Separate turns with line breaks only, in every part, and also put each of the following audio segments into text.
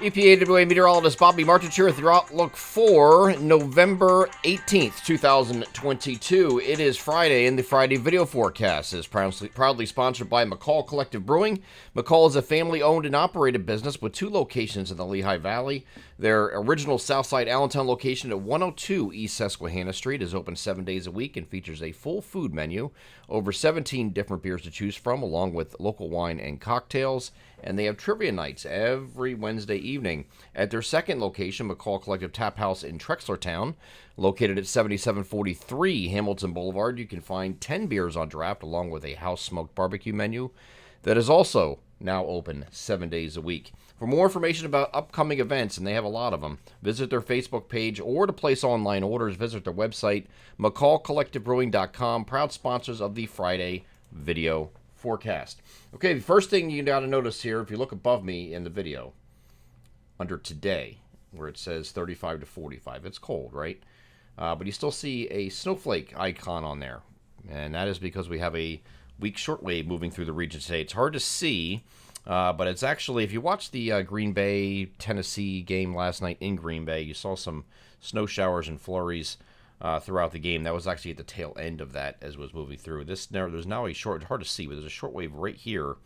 EPAWA meteorologist Bobby Martich here with your outlook for November 18th, 2022. It is Friday, and the Friday video forecast is proudly sponsored by McCall Collective Brewing. McCall is a family-owned and operated business with 2 locations in the Lehigh Valley. Their original Southside Allentown location at 102 East Susquehanna Street is open 7 days a week and features a full food menu, over 17 different beers to choose from, along with local wine and cocktails. And they have trivia nights every Wednesday evening. At their second location, McCall Collective Tap House in Trexlertown, located at 7743 Hamilton Boulevard, you can find 10 beers on draft, along with a house-smoked barbecue menu that is also now open 7 days a week. For more information about upcoming events, and they have a lot of them, visit their Facebook page, or to place online orders, visit their website, McCallCollectiveBrewing.com, proud sponsors of the Friday video forecast. Okay, the first thing you got to notice here, if you look above me in the video, under today, where it says 35 to 45, it's cold, right? But you still see a snowflake icon on there, and that is because we have a weak shortwave moving through the region today. It's hard to see, but it's actually, if you watched the Green Bay, Tennessee game last night in Green Bay, you saw some snow showers and flurries throughout the game. That was actually at the tail end of that as it was moving through. There's now a short, hard to see, but there's a shortwave right here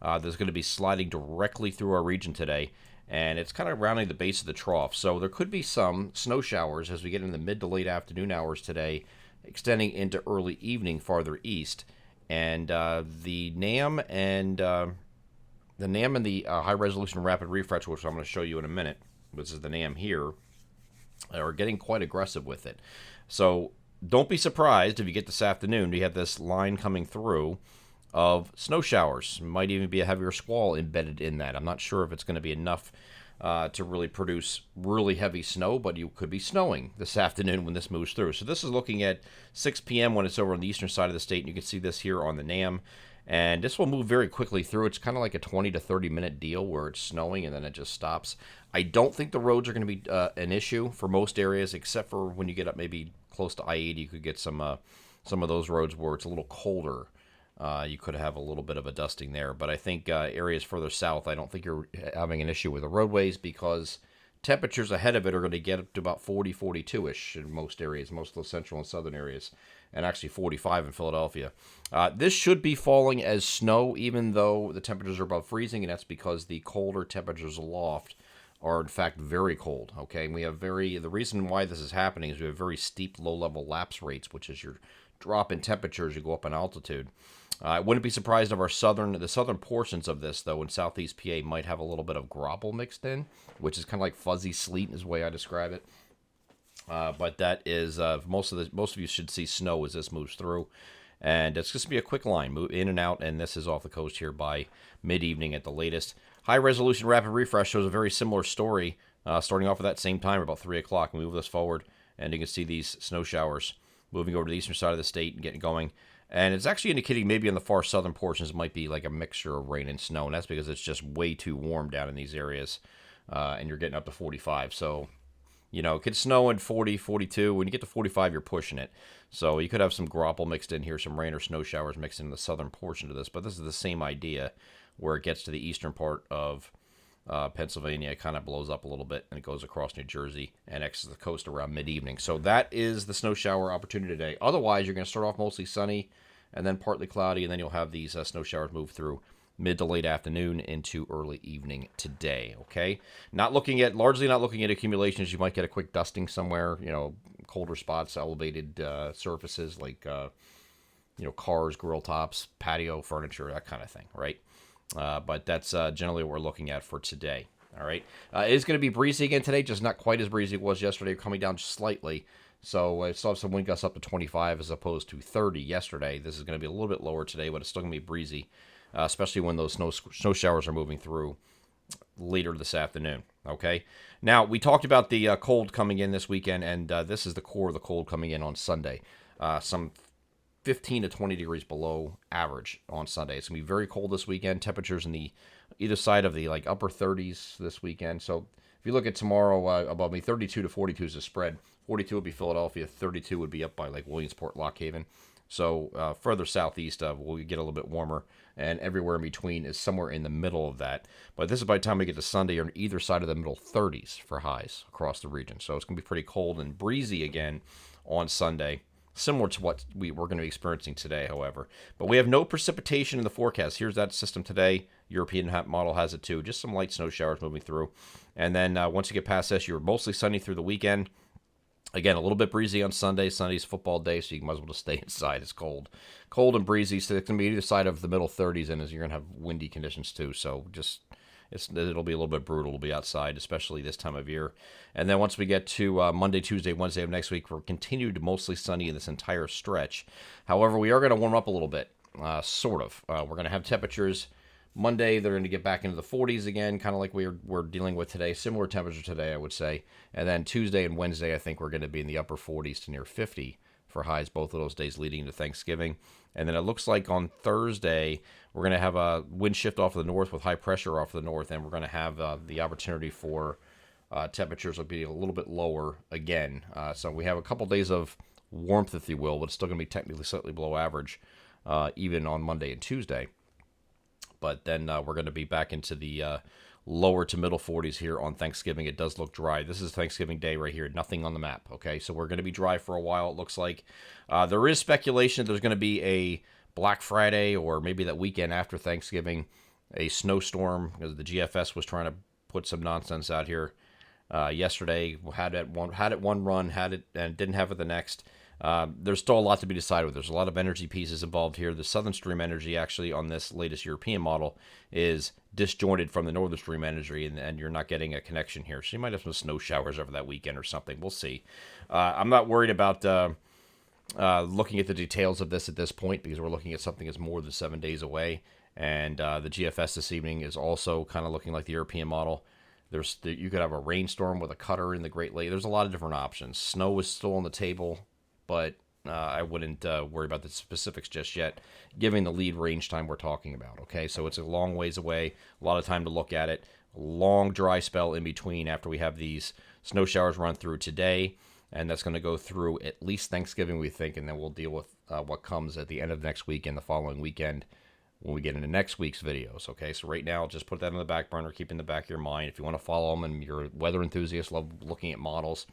that's going to be sliding directly through our region today, and it's kind of rounding the base of the trough. So there could be some snow showers as we get in the mid to late afternoon hours today, extending into early evening farther east. And the NAM and the high resolution rapid refresh, which I'm going to show you in a minute, this is the NAM here, are getting quite aggressive with it. So don't be surprised if you get this afternoon, you have this line coming through of snow showers. Might even be a heavier squall embedded in that. I'm not sure if it's going to be enough to really produce really heavy snow, but you could be snowing this afternoon when this moves through. So this is looking at 6 p.m. when it's over on the eastern side of the state, and you can see this here on the NAM. And this will move very quickly through. It's kind of like a 20 to 30 minute deal where it's snowing and then it just stops. I don't think the roads are going to be an issue for most areas, except for when you get up maybe close to I-80. You could get some of those roads where it's a little colder. You could have a little bit of a dusting there. But I think areas further south, I don't think you're having an issue with the roadways, because temperatures ahead of it are going to get up to about 40, 42-ish in most areas, most of the central and southern areas, and actually 45 in Philadelphia. This should be falling as snow, even though the temperatures are above freezing, and that's because the colder temperatures aloft are in fact very cold. Okay, and we have the reason why this is happening is we have very steep low-level lapse rates, which is your drop in temperature as you go up in altitude. I wouldn't be surprised if the southern portions of this, though, in southeast PA might have a little bit of grapple mixed in, which is kind of like fuzzy sleet is the way I describe it. But that is most of you should see snow as this moves through, and it's just going to be a quick line, move in and out, and this is off the coast here by mid-evening at the latest. High resolution rapid refresh shows a very similar story, starting off at that same time, about 3 o'clock. We move this forward, and you can see these snow showers moving over to the eastern side of the state and getting going. And it's actually indicating maybe on the far southern portions it might be like a mixture of rain and snow, and that's because it's just way too warm down in these areas, and you're getting up to 45. So, you know, it could snow in 40, 42. When you get to 45, you're pushing it. So you could have some grapple mixed in here, some rain or snow showers mixed in the southern portion of this. But this is the same idea where it gets to the eastern part of Pennsylvania. It kind of blows up a little bit, and it goes across New Jersey and exits the coast around mid-evening. So that is the snow shower opportunity today. Otherwise, you're going to start off mostly sunny and then partly cloudy, and then you'll have these snow showers move through mid to late afternoon into early evening today. Okay, largely not looking at accumulations. You might get a quick dusting somewhere, you know, colder spots, elevated surfaces like cars, grill tops, patio furniture, that kind of thing, right? But that's generally what we're looking at for today. All right, it is going to be breezy again today, just not quite as breezy as it was yesterday, coming down just slightly. So I still have some wind gusts up to 25 as opposed to 30 yesterday. This is going to be a little bit lower today, but it's still going to be breezy, especially when those snow showers are moving through later this afternoon. Okay. Now, we talked about the cold coming in this weekend, and this is the core of the cold coming in on Sunday. Some 15 to 20 degrees below average on Sunday. It's going to be very cold this weekend. Temperatures in the either side of the upper 30s this weekend. So if you look at tomorrow above me, 32 to 42 is the spread. 42 would be Philadelphia. 32 would be up by Williamsport, Lock Haven. So further southeast will get a little bit warmer, and everywhere in between is somewhere in the middle of that. But this is by the time we get to Sunday, on either side of the middle 30s for highs across the region. So it's going to be pretty cold and breezy again on Sunday, similar to what we're going to be experiencing today, however. But we have no precipitation in the forecast. Here's that system today. European model has it too. Just some light snow showers moving through. And then once you get past this, you're mostly sunny through the weekend. Again, a little bit breezy on Sunday. Sunday's football day, so you might as well just stay inside. It's cold and breezy. So it's going to be either side of the middle 30s, and you're going to have windy conditions too. So it'll be a little bit brutal to be outside, especially this time of year. And then once we get to Monday, Tuesday, Wednesday of next week, we're continued mostly sunny in this entire stretch. However, we are going to warm up a little bit, sort of. We're going to have temperatures. Monday, they're going to get back into the 40s again, kind of like we're dealing with today. Similar temperature today, I would say. And then Tuesday and Wednesday, I think we're going to be in the upper 40s to near 50 for highs both of those days leading into Thanksgiving. And then it looks like on Thursday, we're going to have a wind shift off of the north with high pressure off of the north, and we're going to have the opportunity for temperatures will be a little bit lower again. So we have a couple days of warmth, if you will, but it's still going to be technically slightly below average even on Monday and Tuesday. But then we're going to be back into the lower to middle 40s here on Thanksgiving. It does look dry. This is Thanksgiving Day right here. Nothing on the map, okay? So we're going to be dry for a while, it looks like. There is speculation there's going to be a Black Friday or maybe that weekend after Thanksgiving, a snowstorm, because the GFS was trying to put some nonsense out here yesterday. Had it one run, and didn't have it the next. There's still a lot to be decided with. There's a lot of energy pieces involved here. The Southern Stream energy, actually, on this latest European model, is disjointed from the Northern Stream energy, and you're not getting a connection here. So you might have some snow showers over that weekend or something. We'll see. I'm not worried about looking at the details of this at this point, because we're looking at something that's more than 7 days away. And the GFS this evening is also kind of looking like the European model. You could have a rainstorm with a cutter in the Great Lakes. There's a lot of different options. Snow is still on the table, but I wouldn't worry about the specifics just yet, given the lead range time we're talking about. Okay, so it's a long ways away, a lot of time to look at it. A long dry spell in between after we have these snow showers run through today, and that's going to go through at least Thanksgiving, we think, and then we'll deal with what comes at the end of next week and the following weekend when we get into next week's videos. Okay, so right now, just put that on the back burner, keep in the back of your mind. If you want to follow them and you're a weather enthusiast, love looking at models,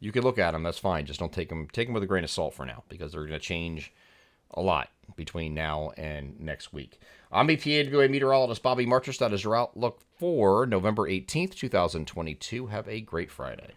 you can look at them, that's fine. Just don't take them with a grain of salt for now, because they're going to change a lot between now and next week. I'm EPA meteorologist Bobby Marchers. That is your outlook for November 18th, 2022. Have a great Friday.